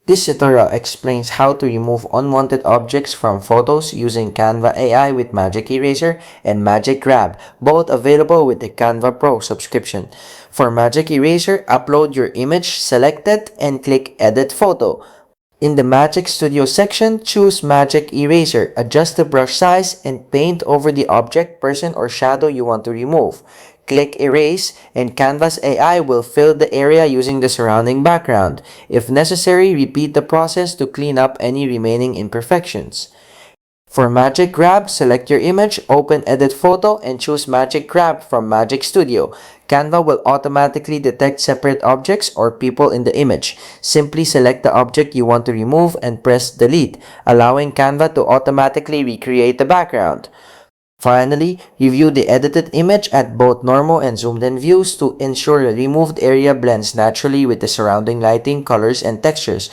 This tutorial explains how to remove unwanted objects from photos using Canva AI with Magic Eraser and Magic Grab, both available with the Canva Pro subscription. For Magic Eraser, upload your image, select it, and click Edit Photo. In the Magic Studio section, choose Magic Eraser, adjust the brush size, and paint over the object, person, or shadow you want to remove. Click Erase, and Canvas AI will fill the area using the surrounding background. If necessary, repeat the process to clean up any remaining imperfections. For Magic Grab, select your image, open Edit Photo, and choose Magic Grab from Magic Studio. Canva will automatically detect separate objects or people in the image. Simply select the object you want to remove and press Delete, allowing Canva to automatically recreate the background. Finally, review the edited image at both normal and zoomed-in views to ensure the removed area blends naturally with the surrounding lighting, colors, and textures.